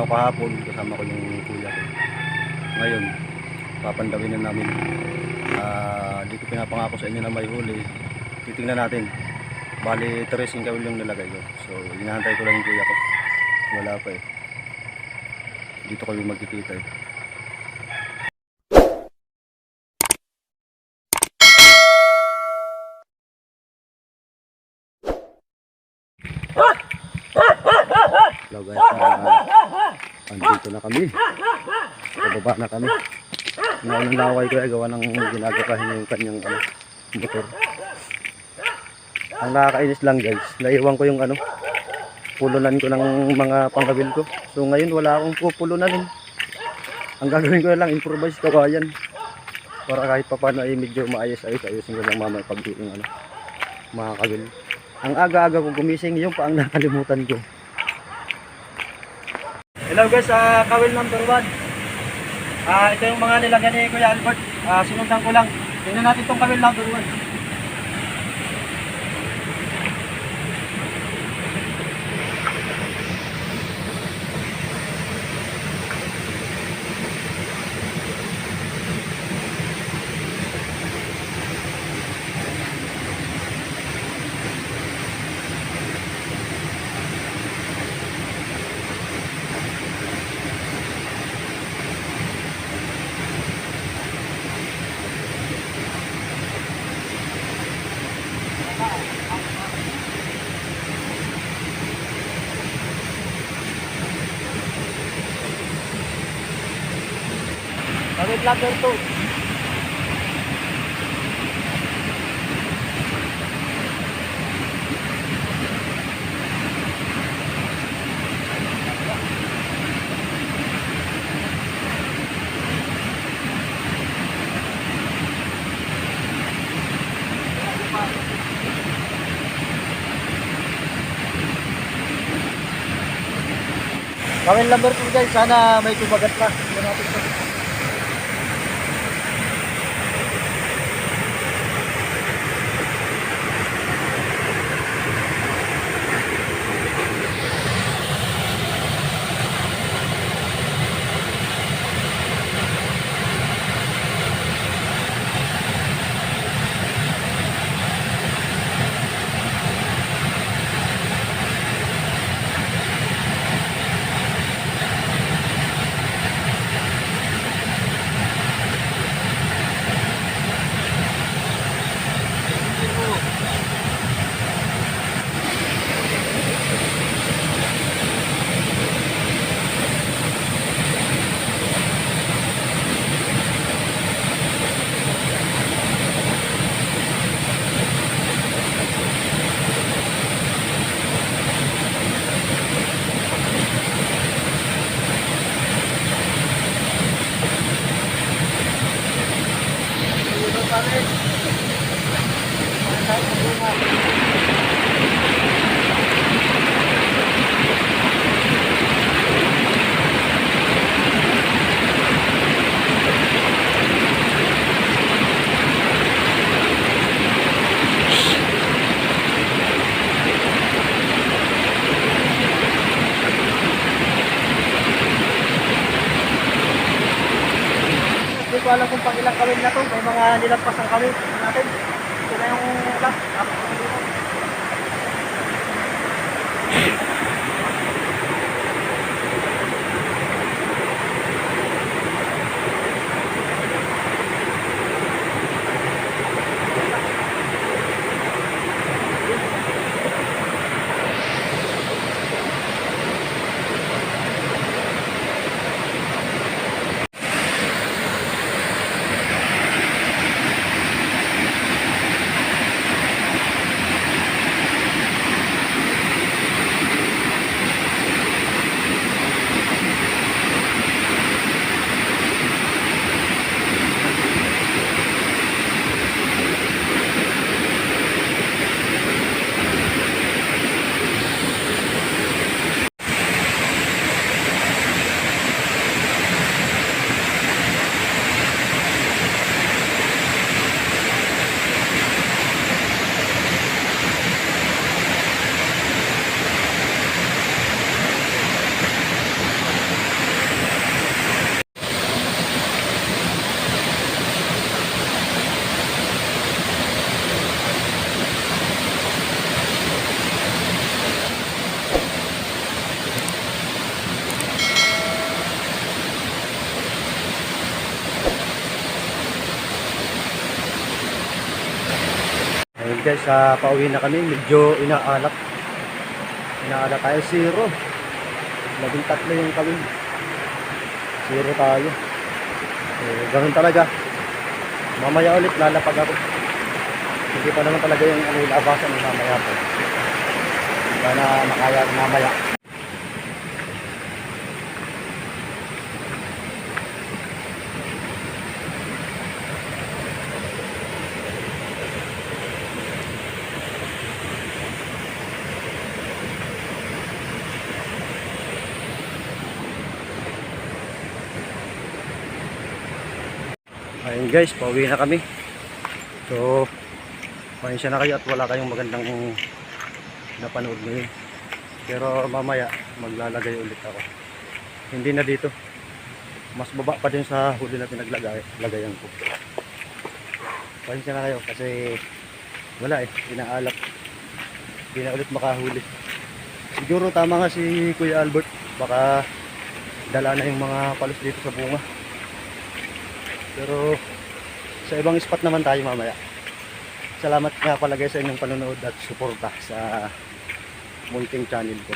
kahapon, kasama ko yung kuya ko. Ngayon, papandawin na namin. Di ko pinapangako sa inyo na may huli. Titingnan natin. Bali, 13 kawil yung nilagay ko. So, hinahantay ko lang yung kuya ko. Wala pa eh. Dito kami magkikita eh. Hello guys, andito na kami. Pababa na kami. Naunang laway ko ay gawa ng ginagapahin yung kanyang motor. Ang nakakainis lang guys, naiwan ko yung pulunan ko ng mga panggabil ko. So ngayon wala akong pupulunan. Ang gagawin ko na lang, improvise kawayan. Para kahit pa paano ay medyo maayos-ayos, ayusin ko lang mamaya pag yung mga kabil. Ang aga-aga ko gumising, yung pa ang nakalimutan ko. Hello guys, kawil number 1. Ito yung mga nilagyan ni Kuya Albert. Sinundan ko lang. Tingnan natin itong kawil number 1. Kawil number 2. Kawil number 2 guys, sana may tumagat na. Tingnan natin ito. Hindi ko alam kung pang ilang kawil na to. May mga nilagpas ng kawil natin. Ito na yung last. Ayun guys, pauwi na kami. Medyo inaalat. Inaalat tayo. 0. 13 yung kami. 0 tayo. Ganun talaga. Mamaya ulit lalapag ako. Hindi pa naman talaga yung labasan ng mamaya po. Sana makaya mamaya. Ayun guys, pauwi na kami. So, pasensya na kayo at wala kayong magandang napanood ngayon. Pero mamaya maglalagay ulit ako. Hindi na dito. Mas baba pa din sa huli na pinaglagayan ko. Pasensya na kayo kasi wala inaalat. Hindi na ulit makahuli. Siguro tama nga si Kuya Albert. Baka dala na yung mga palos dito sa bunga. Pero sa ibang spot naman tayo mamaya. Salamat nga pala guys sa inyong panonood at suporta sa munting channel ko.